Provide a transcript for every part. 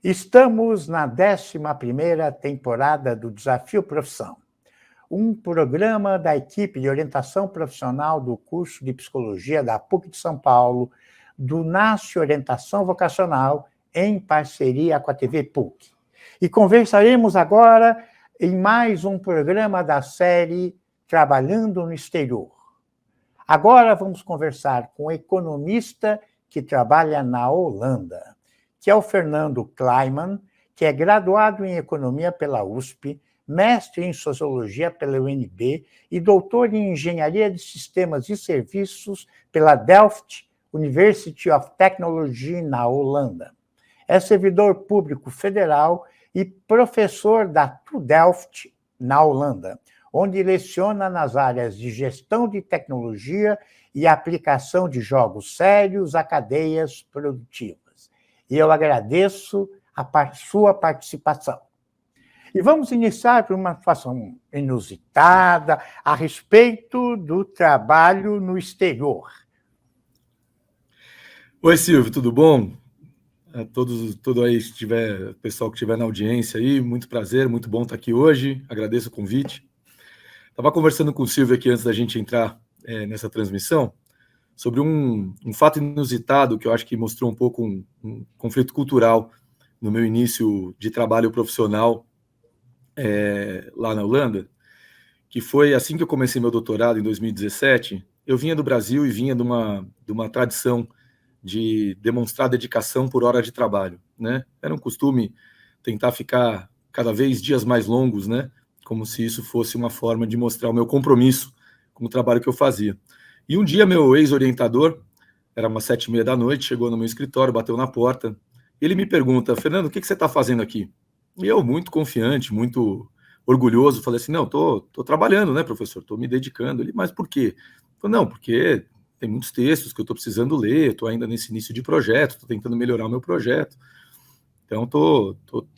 Estamos na 11ª temporada do Desafio Profissão, um programa da equipe de orientação profissional do curso de Psicologia da PUC de São Paulo, do NASCE Orientação Vocacional, em parceria com a TV PUC. E conversaremos agora em mais um programa da série Trabalhando no Exterior. Agora vamos conversar com um economista que trabalha na Holanda, que é o Fernando Kleiman, que é graduado em Economia pela USP, mestre em Sociologia pela UNB e doutor em Engenharia de Sistemas e Serviços pela Delft University of Technology, na Holanda. É servidor público federal e professor da TU Delft, na Holanda, onde leciona nas áreas de gestão de tecnologia e aplicação de jogos sérios a cadeias produtivas. E eu agradeço a sua participação. E vamos iniciar por uma situação inusitada a respeito do trabalho no exterior. Oi, Silvio, tudo bom? Todo aí, pessoal que estiver na audiência aí, muito prazer, muito bom estar aqui hoje, agradeço o convite. Estava conversando com o Silvio aqui antes da gente entrar nessa transmissão, sobre um fato inusitado que eu acho que mostrou um pouco um conflito cultural no meu início de trabalho profissional lá na Holanda, que foi assim que eu comecei meu doutorado, em 2017, eu vinha do Brasil e vinha de uma tradição de demonstrar dedicação por hora de trabalho, né? Era um costume tentar ficar cada vez dias mais longos, né? Como se isso fosse uma forma de mostrar o meu compromisso com o trabalho que eu fazia. E um dia meu ex-orientador, era umas 7h30 da noite, chegou no meu escritório, bateu na porta, ele me pergunta: Fernando, o que você está fazendo aqui? E eu, muito confiante, muito orgulhoso, falei assim: não, tô trabalhando, né, professor, estou me dedicando. Ele: mas por quê? Eu falei: não, porque tem muitos textos que eu estou precisando ler, estou ainda nesse início de projeto, estou tentando melhorar o meu projeto, então tô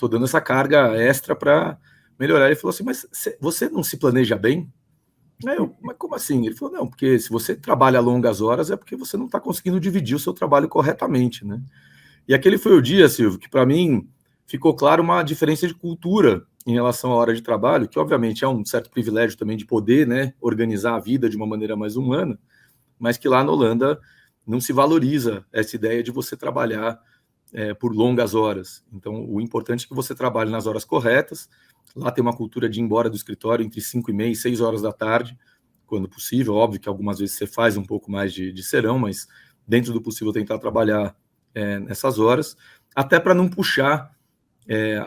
dando essa carga extra para melhorar. Ele falou assim: mas você não se planeja bem? Mas como assim? Ele falou: não, porque se você trabalha longas horas é porque você não está conseguindo dividir o seu trabalho corretamente, né? E aquele foi o dia, Silvio, que para mim ficou claro uma diferença de cultura em relação à hora de trabalho, que obviamente é um certo privilégio também de poder, né, organizar a vida de uma maneira mais humana, mas que lá na Holanda não se valoriza essa ideia de você trabalhar por longas horas. Então, o importante é que você trabalhe nas horas corretas. Lá tem uma cultura de ir embora do escritório entre 5h30 e 6 horas da tarde, quando possível. Óbvio que algumas vezes você faz um pouco mais de serão, mas dentro do possível tentar trabalhar nessas horas, até para não puxar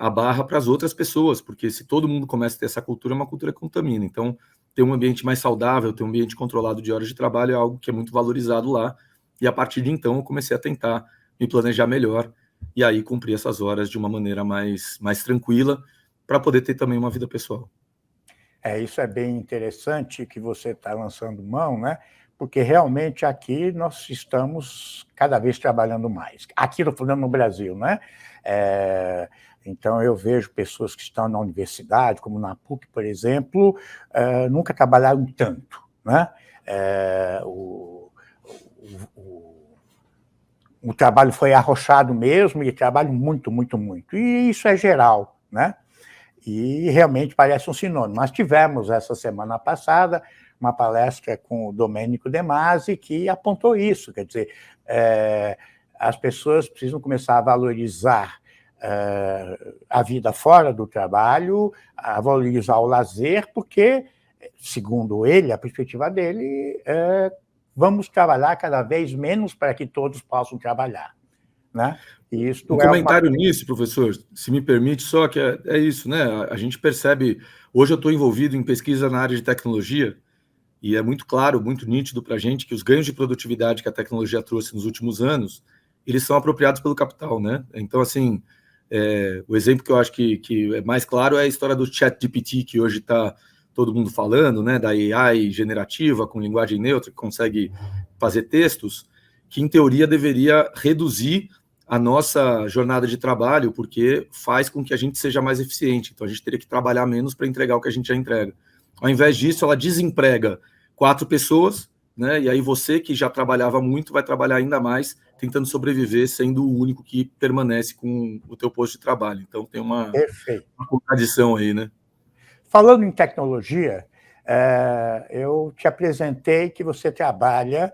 a barra para as outras pessoas, porque se todo mundo começa a ter essa cultura, é uma cultura que contamina. Então, ter um ambiente mais saudável, ter um ambiente controlado de horas de trabalho é algo que é muito valorizado lá. E a partir de então, eu comecei a tentar me planejar melhor e aí cumprir essas horas de uma maneira mais tranquila, para poder ter também uma vida pessoal. Isso é bem interessante que você está lançando mão, né? Porque realmente aqui nós estamos cada vez trabalhando mais. Aqui no Brasil, né? Então eu vejo pessoas que estão na universidade, como na PUC, por exemplo, nunca trabalharam tanto, né? O trabalho foi arrochado mesmo, e trabalho muito, muito, muito. E isso é geral, né? E realmente parece um sinônimo. Nós tivemos, essa semana passada, uma palestra com o Domênico De Masi, que apontou isso, quer dizer, as pessoas precisam começar a valorizar a vida fora do trabalho, a valorizar o lazer, porque, segundo ele, a perspectiva dele, vamos trabalhar cada vez menos para que todos possam trabalhar, né? Um comentário nisso, professor, se me permite, só que é isso, né? A gente percebe, hoje eu estou envolvido em pesquisa na área de tecnologia, e é muito claro, muito nítido para a gente que os ganhos de produtividade que a tecnologia trouxe nos últimos anos, eles são apropriados pelo capital, né? Então, assim, o exemplo que eu acho que é mais claro é a história do ChatGPT, que hoje está todo mundo falando, né? Da AI generativa, com linguagem neutra, que consegue fazer textos, que em teoria deveria reduzir a nossa jornada de trabalho, porque faz com que a gente seja mais eficiente. Então, a gente teria que trabalhar menos para entregar o que a gente já entrega. Ao invés disso, ela desemprega 4 pessoas, né? E aí você, que já trabalhava muito, vai trabalhar ainda mais, tentando sobreviver, sendo o único que permanece com o teu posto de trabalho. Então tem uma contradição aí, né? Falando em tecnologia, eu te apresentei que você trabalha,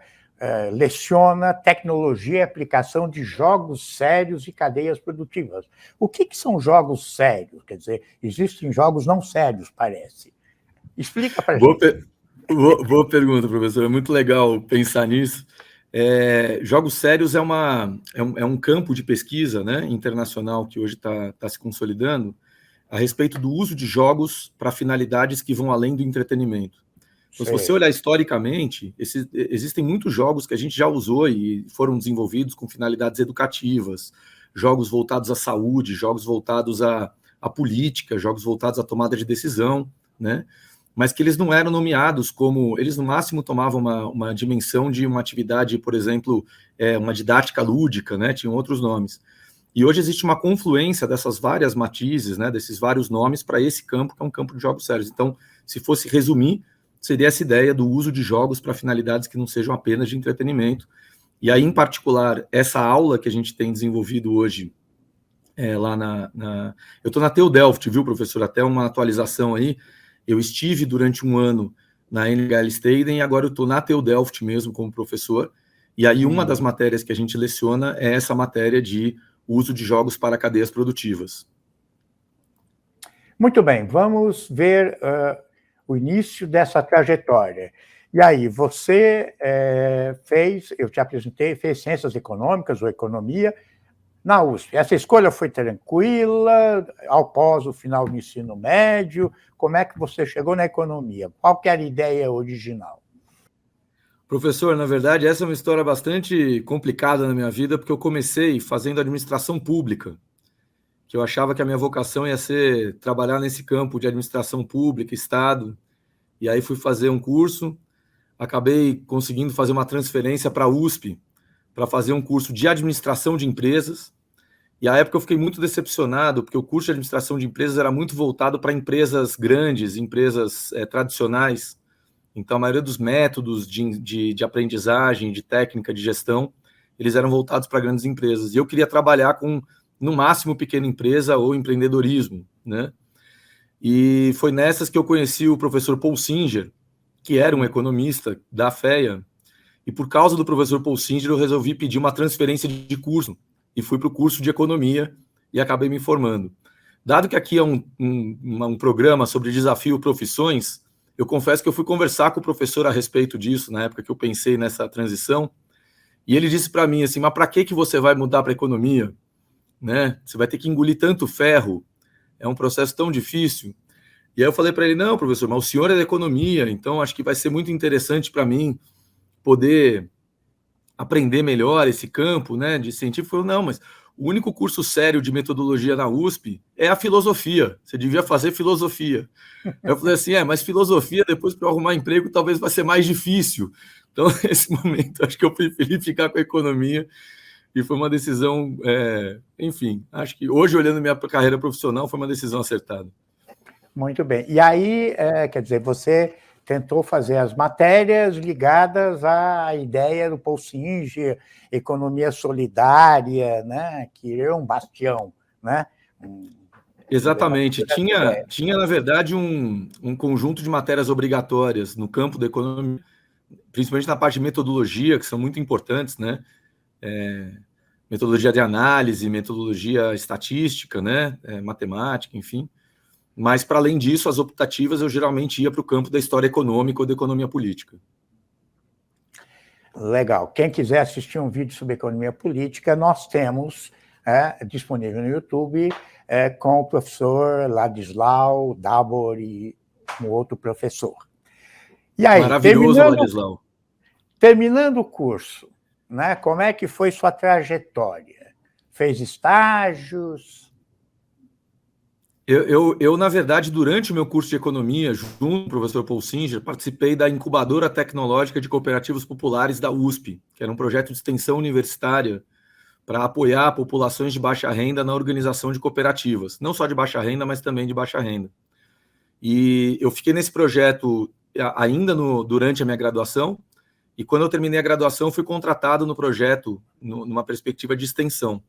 leciona tecnologia e aplicação de jogos sérios e cadeias produtivas. O que são jogos sérios? Quer dizer, existem jogos não sérios, parece. Explica para a gente. Boa pergunta, professor. É muito legal pensar nisso. Jogos sérios é um campo de pesquisa, né, internacional que hoje está se consolidando a respeito do uso de jogos para finalidades que vão além do entretenimento. Então, se você olhar historicamente, existem muitos jogos que a gente já usou e foram desenvolvidos com finalidades educativas, jogos voltados à saúde, jogos voltados à política, jogos voltados à tomada de decisão, né? Mas que eles não eram nomeados como... Eles, no máximo, tomavam uma dimensão de uma atividade, por exemplo, uma didática lúdica, né? Tinham outros nomes. E hoje existe uma confluência dessas várias matizes, né? Desses vários nomes para esse campo, que é um campo de jogos sérios. Então, se fosse resumir, seria essa ideia do uso de jogos para finalidades que não sejam apenas de entretenimento. E aí, em particular, essa aula que a gente tem desenvolvido hoje, lá eu estou na TU Delft, viu, professor? Até uma atualização aí. Eu estive durante um ano na NHL Steden e agora eu estou na TU Delft mesmo como professor. E aí uma das matérias que a gente leciona é essa matéria de uso de jogos para cadeias produtivas. Muito bem, vamos ver o início dessa trajetória. E aí, você eu te apresentei, fez Ciências Econômicas ou Economia na USP. Essa escolha foi tranquila, após o final do ensino médio? Como é que você chegou na economia? Qual que era a ideia original? Professor, na verdade, essa é uma história bastante complicada na minha vida, porque eu comecei fazendo administração pública, que eu achava que a minha vocação ia ser trabalhar nesse campo de administração pública, Estado, e aí fui fazer um curso, acabei conseguindo fazer uma transferência para a USP, para fazer um curso de administração de empresas, e à época eu fiquei muito decepcionado, porque o curso de administração de empresas era muito voltado para empresas grandes, empresas tradicionais. Então, a maioria dos métodos de aprendizagem, de técnica, de gestão, eles eram voltados para grandes empresas. E eu queria trabalhar com, no máximo, pequena empresa ou empreendedorismo, né? E foi nessas que eu conheci o professor Paul Singer, que era um economista da FEA. E por causa do professor Paul Singer, eu resolvi pedir uma transferência de curso. E fui para o curso de economia e acabei me formando. Dado que aqui é um programa sobre desafio profissões, eu confesso que eu fui conversar com o professor a respeito disso, na época que eu pensei nessa transição, e ele disse para mim assim, mas para que você vai mudar para a economia? Né? Você vai ter que engolir tanto ferro, é um processo tão difícil. E aí eu falei para ele, não, professor, mas o senhor é da economia, então acho que vai ser muito interessante para mim poder aprender melhor esse campo, né, de científico. Ele falou, não, mas o único curso sério de metodologia na USP é a filosofia. Você devia fazer filosofia. Eu falei assim, mas filosofia, depois para eu arrumar emprego, talvez vai ser mais difícil. Então, nesse momento, acho que eu preferi ficar com a economia e foi uma decisão, enfim, acho que hoje, olhando minha carreira profissional, foi uma decisão acertada. Muito bem. E aí, quer dizer, você tentou fazer as matérias ligadas à ideia do Paul Singer, economia solidária, né, que é um bastião, né? Exatamente. Tinha, na verdade, um conjunto de matérias obrigatórias no campo da economia, principalmente na parte de metodologia, que são muito importantes, né? Metodologia de análise, metodologia estatística, né? Matemática, enfim. Mas, para além disso, as optativas eu geralmente ia para o campo da história econômica ou da economia política. Legal. Quem quiser assistir um vídeo sobre economia política, nós temos disponível no YouTube com o professor Ladislau Dabor e um outro professor. E aí, maravilhoso, Ladislau. Terminando o curso, né, como é que foi sua trajetória? Fez estágios? Eu, na verdade, durante o meu curso de economia, junto com o professor Paul Singer, participei da incubadora tecnológica de cooperativas populares da USP, que era um projeto de extensão universitária para apoiar populações de baixa renda na organização de cooperativas, não só de baixa renda, mas também de baixa renda. E eu fiquei nesse projeto ainda durante a minha graduação, e quando eu terminei a graduação, fui contratado no projeto, numa perspectiva de extensão.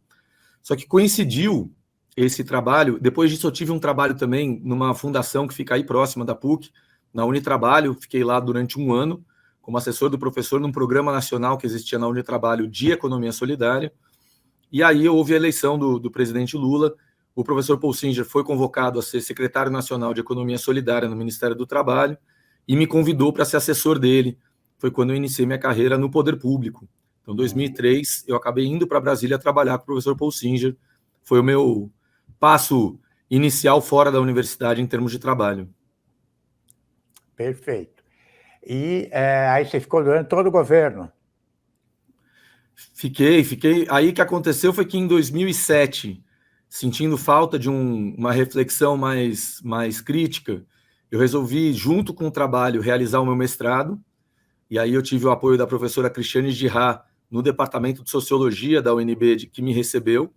Só que coincidiu esse trabalho, depois disso eu tive um trabalho também numa fundação que fica aí próxima da PUC, na Unitrabalho, fiquei lá durante 1 ano, como assessor do professor num programa nacional que existia na Unitrabalho de Economia Solidária, e aí houve a eleição do presidente Lula, o professor Paul Singer foi convocado a ser secretário nacional de Economia Solidária no Ministério do Trabalho, e me convidou para ser assessor dele, foi quando eu iniciei minha carreira no poder público. Então, em 2003, eu acabei indo para Brasília trabalhar com o professor Paul Singer, foi o meu passo inicial fora da universidade em termos de trabalho. Perfeito. E aí você ficou durante todo o governo? Fiquei. Aí o que aconteceu foi que em 2007, sentindo falta de uma reflexão mais crítica, eu resolvi, junto com o trabalho, realizar o meu mestrado, e aí eu tive o apoio da professora Cristiane Girard, no Departamento de Sociologia da UNB, que me recebeu.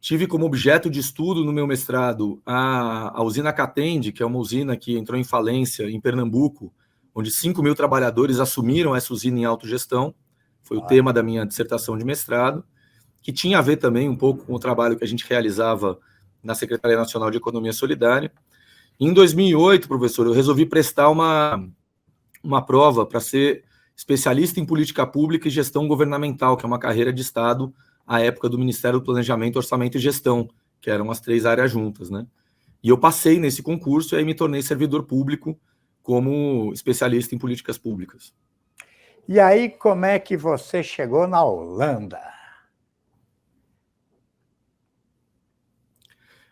Tive como objeto de estudo no meu mestrado a usina Catende, que é uma usina que entrou em falência em Pernambuco, onde 5.000 trabalhadores assumiram essa usina em autogestão. Foi o tema da minha dissertação de mestrado, que tinha a ver também um pouco com o trabalho que a gente realizava na Secretaria Nacional de Economia Solidária. Em 2008, professor, eu resolvi prestar uma prova para ser especialista em política pública e gestão governamental, que é uma carreira de Estado à época do Ministério do Planejamento, Orçamento e Gestão, que eram as 3 áreas juntas, né? E eu passei nesse concurso e aí me tornei servidor público como especialista em políticas públicas. E aí, como é que você chegou na Holanda?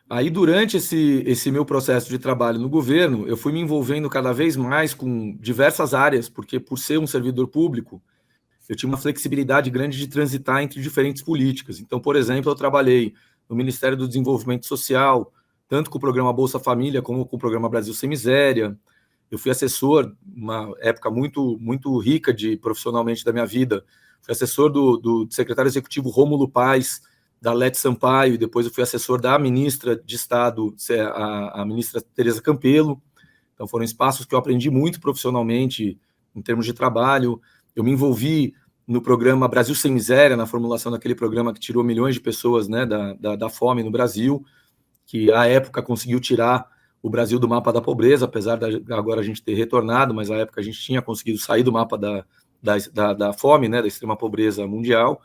Aí, durante esse meu processo de trabalho no governo, eu fui me envolvendo cada vez mais com diversas áreas, porque por ser um servidor público, eu tinha uma flexibilidade grande de transitar entre diferentes políticas. Então, por exemplo, eu trabalhei no Ministério do Desenvolvimento Social, tanto com o programa Bolsa Família, como com o programa Brasil Sem Miséria. Eu fui assessor, uma época muito, muito rica profissionalmente da minha vida, fui assessor do secretário executivo Rômulo Paes, da Lete Sampaio, e depois eu fui assessor da ministra de Estado, a ministra Tereza Campelo. Então foram espaços que eu aprendi muito profissionalmente em termos de trabalho. Eu me envolvi no programa Brasil Sem Miséria, na formulação daquele programa que tirou milhões de pessoas, né, da fome no Brasil, que à época conseguiu tirar o Brasil do mapa da pobreza, apesar de agora a gente ter retornado, mas à época a gente tinha conseguido sair do mapa da fome, né, da extrema pobreza mundial.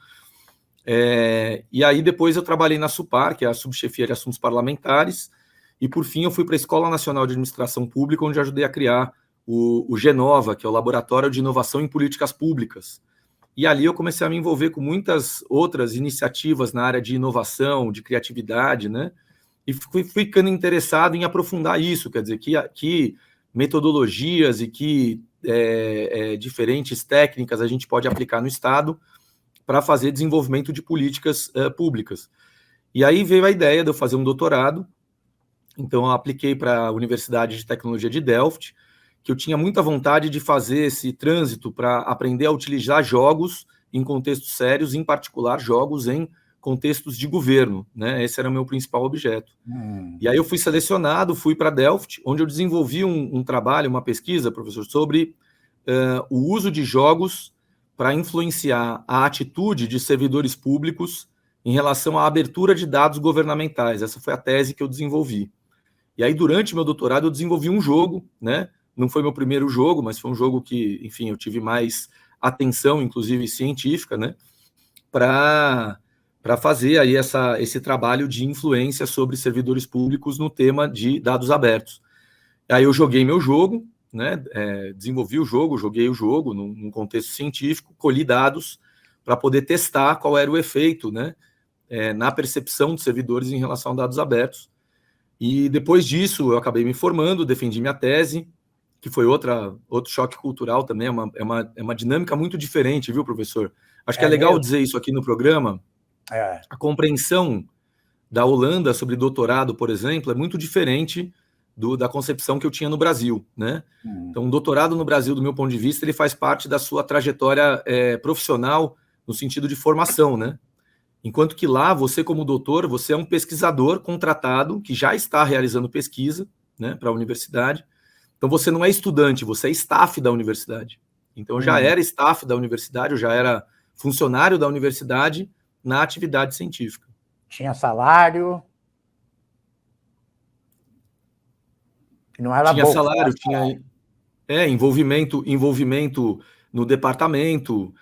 E aí depois eu trabalhei na SUPAR, que é a Subchefia de Assuntos Parlamentares, e por fim eu fui para a Escola Nacional de Administração Pública, onde ajudei a criar o Genova, que é o Laboratório de Inovação em Políticas Públicas. E ali eu comecei a me envolver com muitas outras iniciativas na área de inovação, de criatividade, né? E fui ficando interessado em aprofundar isso, quer dizer, que metodologias e que diferentes técnicas a gente pode aplicar no Estado para fazer desenvolvimento de políticas públicas. E aí veio a ideia de eu fazer um doutorado, então eu apliquei para a Universidade de Tecnologia de Delft, que eu tinha muita vontade de fazer esse trânsito para aprender a utilizar jogos em contextos sérios, em particular jogos em contextos de governo, né? Esse era o meu principal objeto. E aí eu fui selecionado, fui para Delft, onde eu desenvolvi um trabalho, uma pesquisa, professor, sobre o uso de jogos para influenciar a atitude de servidores públicos em relação à abertura de dados governamentais. Essa foi a tese que eu desenvolvi. E aí, durante meu doutorado, eu desenvolvi um jogo, né? Não foi meu primeiro jogo, mas foi um jogo que, enfim, eu tive mais atenção, inclusive científica, né? Para fazer aí esse trabalho de influência sobre servidores públicos no tema de dados abertos. Aí eu joguei meu jogo, né, desenvolvi o jogo, joguei o jogo num contexto científico, colhi dados para poder testar qual era o efeito, né, na percepção de servidores em relação a dados abertos. E depois disso eu acabei me formando, defendi minha tese, que foi outro choque cultural também, é uma dinâmica muito diferente, viu, professor? Acho que é legal dizer isso aqui no programa. A compreensão da Holanda sobre doutorado, por exemplo, é muito diferente da concepção que eu tinha no Brasil, né? Então, um doutorado no Brasil, do meu ponto de vista, ele faz parte da sua trajetória profissional, no sentido de formação, né? Enquanto que lá, você como doutor, você é um pesquisador contratado, que já está realizando pesquisa, né, para a universidade. Então, você não é estudante, você é staff da universidade. Então, eu já era staff da universidade, eu já era funcionário da universidade na atividade científica. Tinha salário? Não era Tinha bolsa, salário, tinha envolvimento no departamento,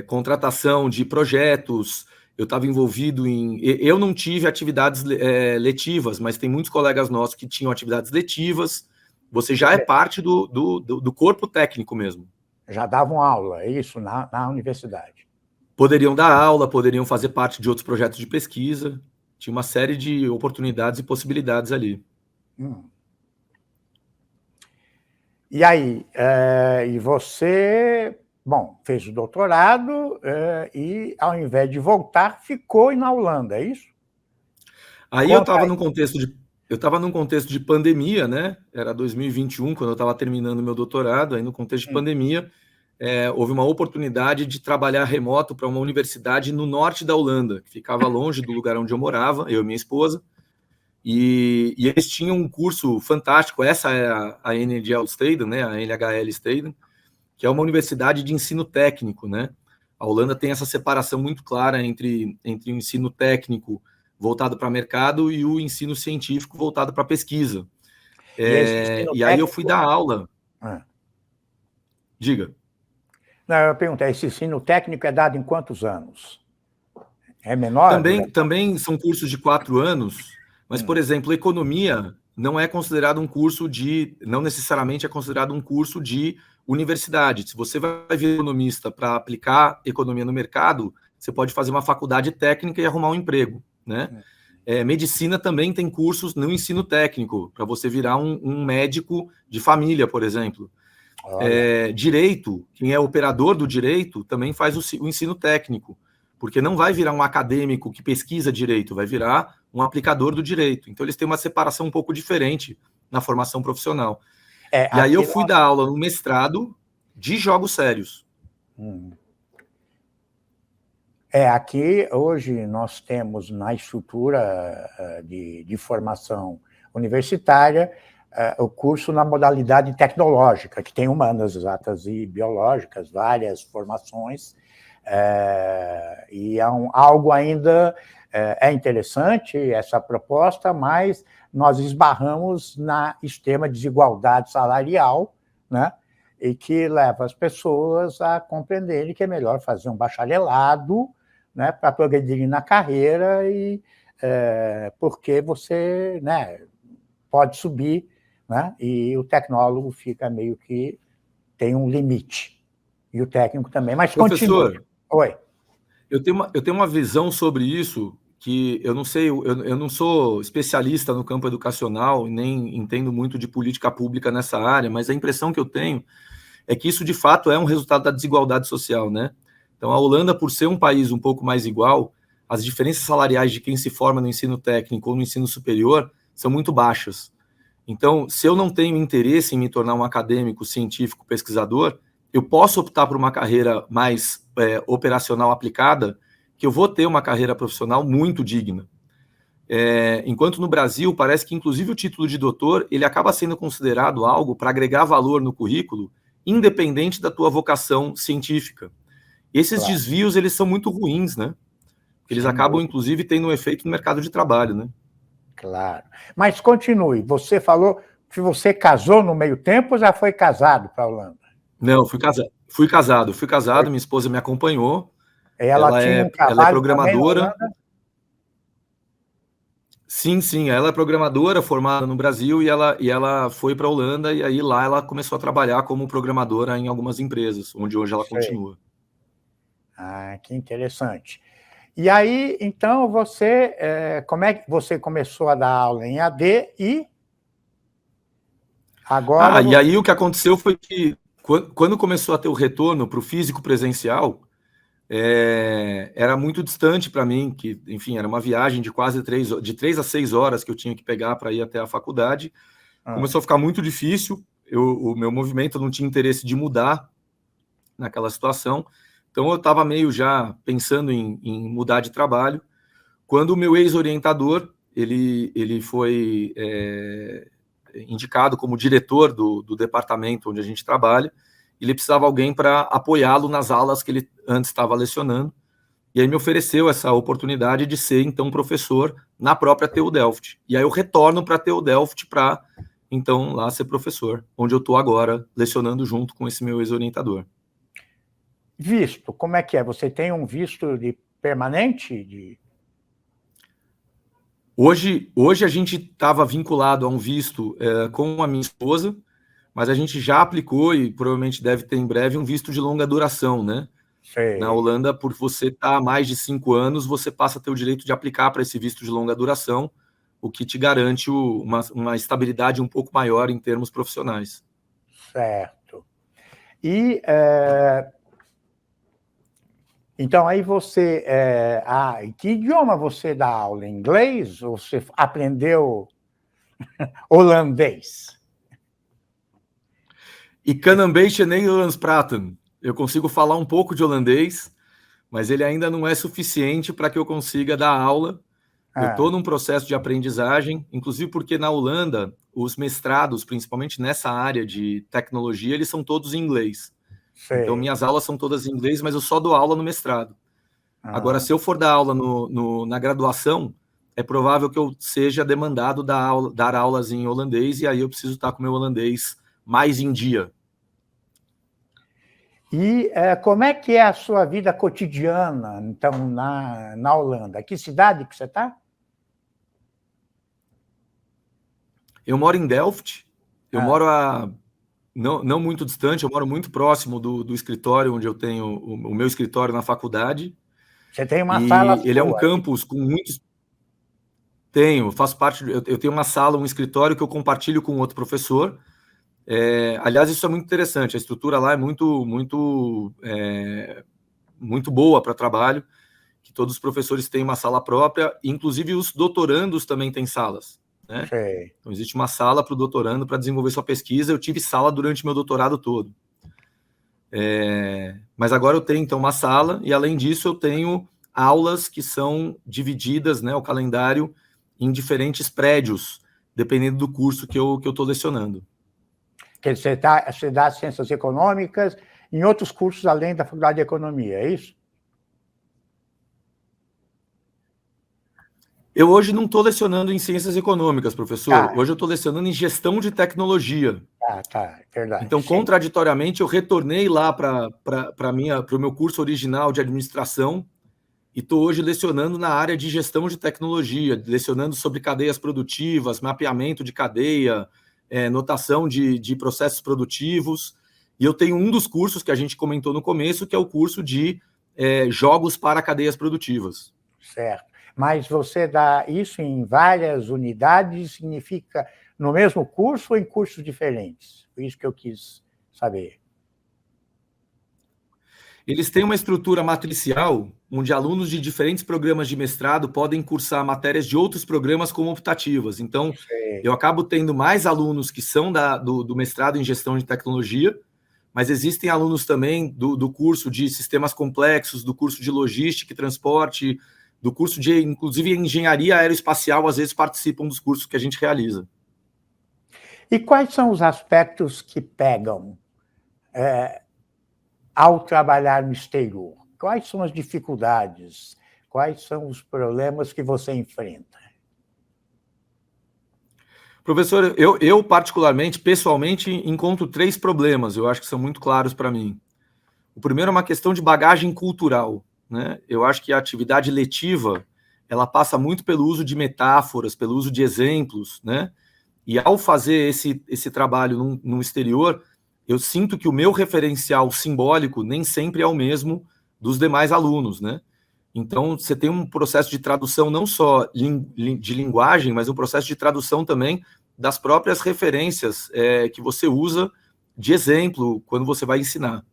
contratação de projetos. Eu estava envolvido em... Eu não tive atividades letivas, mas tem muitos colegas nossos que tinham atividades letivas. Você já é parte do corpo técnico mesmo. Já davam aula, é isso, na universidade? Poderiam dar aula, poderiam fazer parte de outros projetos de pesquisa. Tinha uma série de oportunidades e possibilidades ali. E aí, e você, bom, fez o doutorado e, ao invés de voltar, ficou na Holanda, é isso? Aí eu estava num contexto de pandemia, né? Era 2021, quando eu estava terminando meu doutorado. Aí, no contexto de pandemia, houve uma oportunidade de trabalhar remoto para uma universidade no norte da Holanda, que ficava longe do lugar onde eu morava, eu e minha esposa. E eles tinham um curso fantástico. Essa é a NGL Steden, né? A NHL Steden, que é uma universidade de ensino técnico, né? A Holanda tem essa separação muito clara entre o ensino técnico voltado para mercado e o ensino científico voltado para pesquisa. E aí eu fui dar aula. Diga. Não, eu perguntei, esse ensino técnico é dado em quantos anos? É menor? Também são cursos de 4 anos, mas, por exemplo, economia não é considerado um curso não necessariamente é considerado um curso de universidade. Se você vai vir economista para aplicar economia no mercado, você pode fazer uma faculdade técnica e arrumar um emprego, né? Medicina também tem cursos no ensino técnico, para você virar um médico de família, por exemplo. Direito, quem é operador do direito, também faz o ensino técnico, porque não vai virar um acadêmico que pesquisa direito, vai virar um aplicador do direito. Então, eles têm uma separação um pouco diferente na formação profissional. E aí eu fui dar aula no mestrado de jogos sérios. Aqui, hoje, nós temos na estrutura de formação universitária o curso na modalidade tecnológica, que tem humanas, exatas e biológicas, várias formações, e é algo ainda interessante, essa proposta, mas nós esbarramos na extrema desigualdade salarial, né? E que leva as pessoas a compreenderem que é melhor fazer um bacharelado, né, para progredir na carreira, porque você, né, pode subir, né, e o tecnólogo fica meio que tem um limite, e o técnico também. Mas professor, continua. Oi. Eu tenho uma visão sobre isso que eu não sei, eu não sou especialista no campo educacional, nem entendo muito de política pública nessa área, mas a impressão que eu tenho é que isso, de fato, é um resultado da desigualdade social, né? Então, a Holanda, por ser um país um pouco mais igual, as diferenças salariais de quem se forma no ensino técnico ou no ensino superior são muito baixas. Então, se eu não tenho interesse em me tornar um acadêmico, científico, pesquisador, eu posso optar por uma carreira mais operacional aplicada, que eu vou ter uma carreira profissional muito digna. Enquanto no Brasil, parece que, inclusive, o título de doutor, ele acaba sendo considerado algo para agregar valor no currículo, independente da tua vocação científica. Esses desvios, eles são muito ruins, né? Eles acabam, inclusive, tendo um efeito no mercado de trabalho, né? Claro. Mas continue. Você falou que você casou no meio tempo ou já foi casado para a Holanda? Não, fui casado, minha esposa me acompanhou. Ela tinha um trabalho ela é programadora. Também na Holanda? Sim, ela é programadora formada no Brasil e ela foi para a Holanda e aí lá ela começou a trabalhar como programadora em algumas empresas, onde hoje ela continua. Que interessante. E aí, então, como é que você começou a dar aula em AD e agora... E aí o que aconteceu foi que quando começou a ter o retorno para o físico presencial, era muito distante para mim, que, enfim, era uma viagem de quase 3 a 6 horas que eu tinha que pegar para ir até a faculdade. Começou a ficar muito difícil, o meu movimento não tinha interesse de mudar naquela situação, então eu estava meio já pensando em mudar de trabalho, quando o meu ex-orientador, ele foi indicado como diretor do departamento onde a gente trabalha, ele precisava de alguém para apoiá-lo nas aulas que ele antes estava lecionando, e aí me ofereceu essa oportunidade de ser, então, professor na própria TU Delft. E aí eu retorno para a TU Delft para, então, lá ser professor, onde eu estou agora, lecionando junto com esse meu ex-orientador. Visto, como é que é? Você tem um visto de permanente? Hoje a gente estava vinculado a um visto com a minha esposa, mas a gente já aplicou e provavelmente deve ter em breve um visto de longa duração, né? Sei. Na Holanda, por você estar há mais de 5 anos, você passa a ter o direito de aplicar para esse visto de longa duração, o que te garante uma estabilidade um pouco maior em termos profissionais. Certo. E, então, aí você... em que idioma você dá aula? Em inglês? Ou você aprendeu holandês? E kan een beetje Nederlands praten. Eu consigo falar um pouco de holandês, mas ele ainda não é suficiente para que eu consiga dar aula. Eu estou num processo de aprendizagem, inclusive porque na Holanda, os mestrados, principalmente nessa área de tecnologia, eles são todos em inglês. Sei. Então, minhas aulas são todas em inglês, mas eu só dou aula no mestrado. Agora, se eu for dar aula na graduação, é provável que eu seja demandado dar aulas em holandês, e aí eu preciso estar com o meu holandês mais em dia. E como é que é a sua vida cotidiana, então, na Holanda? Que cidade que você está? Eu moro em Delft, eu moro não muito distante, eu moro muito próximo do escritório onde eu tenho o meu escritório na faculdade. Você tem uma sala sua? Ele é um campus com muitos... faço parte... Eu tenho uma sala, um escritório que eu compartilho com outro professor. Aliás, isso é muito interessante, a estrutura lá é muito boa para trabalho, que todos os professores têm uma sala própria, inclusive os doutorandos também têm salas, né? Então existe uma sala para o doutorando para desenvolver sua pesquisa. Eu tive sala durante meu doutorado todo. Mas agora eu tenho, então, uma sala, e além disso eu tenho aulas que são divididas, né, o calendário, em diferentes prédios, dependendo do curso que eu estou lecionando. Que você dá ciências econômicas em outros cursos além da Faculdade de Economia, é isso? Eu hoje não estou lecionando em ciências econômicas, professor. Hoje eu estou lecionando em gestão de tecnologia. Verdade. Então, contraditoriamente, eu retornei lá para o meu curso original de administração e estou hoje lecionando na área de gestão de tecnologia, lecionando sobre cadeias produtivas, mapeamento de cadeia, notação de processos produtivos. E eu tenho um dos cursos que a gente comentou no começo, que é o curso de jogos para cadeias produtivas. Certo. Mas você dá isso em várias unidades, significa no mesmo curso ou em cursos diferentes? Foi isso que eu quis saber. Eles têm uma estrutura matricial, onde alunos de diferentes programas de mestrado podem cursar matérias de outros programas como optativas. Então, eu acabo tendo mais alunos que são do mestrado em gestão de tecnologia, mas existem alunos também do curso de sistemas complexos, do curso de logística e transporte, do curso de, inclusive, engenharia aeroespacial, às vezes participam dos cursos que a gente realiza. E quais são os aspectos que pegam ao trabalhar no exterior? Quais são as dificuldades? Quais são os problemas que você enfrenta? Professor, eu particularmente, pessoalmente, encontro 3 problemas, eu acho que são muito claros para mim. O primeiro é uma questão de bagagem cultural, né? Eu acho que a atividade letiva, ela passa muito pelo uso de metáforas, pelo uso de exemplos, né? E ao fazer esse trabalho no exterior, eu sinto que o meu referencial simbólico nem sempre é o mesmo dos demais alunos, né? Então, você tem um processo de tradução não só de linguagem, mas um processo de tradução também das próprias referências que você usa de exemplo quando você vai ensinar.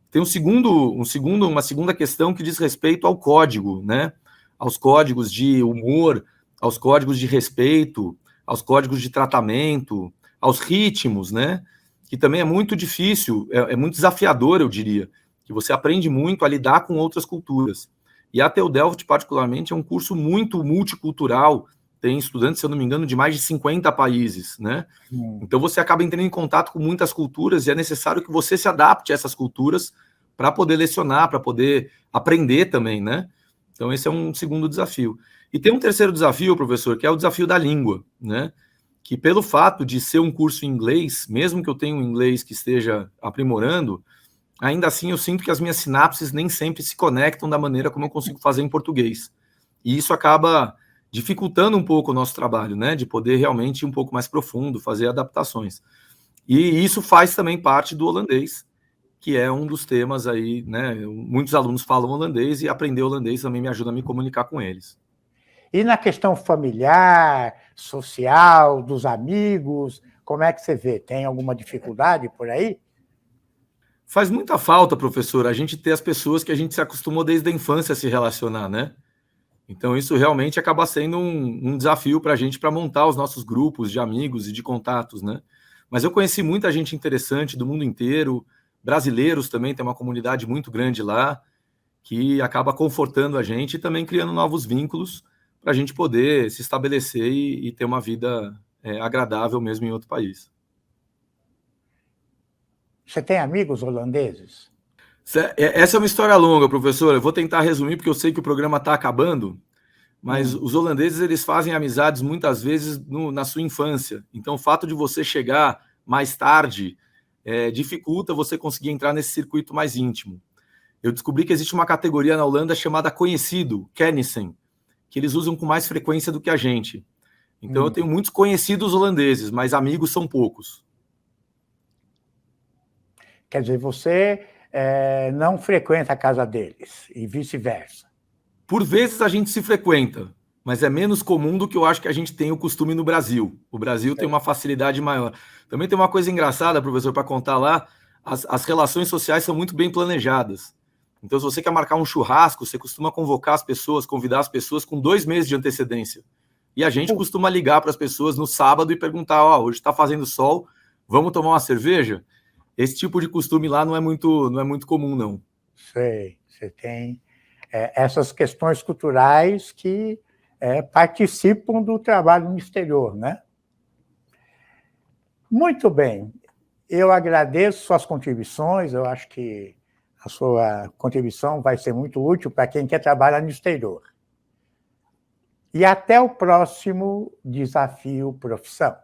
Tem uma segunda questão que diz respeito ao código, né? Aos códigos de humor, aos códigos de respeito, aos códigos de tratamento, aos ritmos, né? Que também é muito difícil, é muito desafiador, eu diria, que você aprende muito a lidar com outras culturas. E a TU Delft, particularmente, é um curso muito multicultural, tem estudantes, se eu não me engano, de mais de 50 países, né? Então você acaba entrando em contato com muitas culturas e é necessário que você se adapte a essas culturas para poder lecionar, para poder aprender também, né? Então esse é um segundo desafio. E tem um terceiro desafio, professor, que é o desafio da língua, né? Que pelo fato de ser um curso em inglês, mesmo que eu tenha um inglês que esteja aprimorando, ainda assim eu sinto que as minhas sinapses nem sempre se conectam da maneira como eu consigo fazer em português. E isso acaba dificultando um pouco o nosso trabalho, né? De poder realmente ir um pouco mais profundo, fazer adaptações. E isso faz também parte do holandês, que é um dos temas aí, né? Muitos alunos falam holandês e aprender holandês também me ajuda a me comunicar com eles. E na questão familiar, social, dos amigos, como é que você vê? Tem alguma dificuldade por aí? Faz muita falta, professor, a gente ter as pessoas que a gente se acostumou desde a infância a se relacionar, né? Então isso realmente acaba sendo um desafio para a gente para montar os nossos grupos de amigos e de contatos, né? Mas eu conheci muita gente interessante do mundo inteiro, brasileiros também, tem uma comunidade muito grande lá, que acaba confortando a gente e também criando novos vínculos para a gente poder se estabelecer e ter uma vida agradável mesmo em outro país. Você tem amigos holandeses? Essa é uma história longa, professor. Eu vou tentar resumir, porque eu sei que o programa está acabando, mas os holandeses eles fazem amizades muitas vezes na sua infância. Então, o fato de você chegar mais tarde dificulta você conseguir entrar nesse circuito mais íntimo. Eu descobri que existe uma categoria na Holanda chamada conhecido, kennissen, que eles usam com mais frequência do que a gente. Então, eu tenho muitos conhecidos holandeses, mas amigos são poucos. Quer dizer, você não frequenta a casa deles e vice-versa. Por vezes a gente se frequenta, mas é menos comum do que eu acho que a gente tem o costume no Brasil. O Brasil tem uma facilidade maior. Também tem uma coisa engraçada, professor, para contar lá, as relações sociais são muito bem planejadas. Então, se você quer marcar um churrasco, você costuma convocar as pessoas, convidar as pessoas com 2 meses de antecedência. E a gente costuma ligar para as pessoas no sábado e perguntar, hoje está fazendo sol, vamos tomar uma cerveja? Esse tipo de costume lá não é muito comum, não. Sei, você tem essas questões culturais que participam do trabalho no exterior, né? Muito bem. Eu agradeço suas contribuições, eu acho que a sua contribuição vai ser muito útil para quem quer trabalhar no exterior. E até o próximo Desafio Profissão.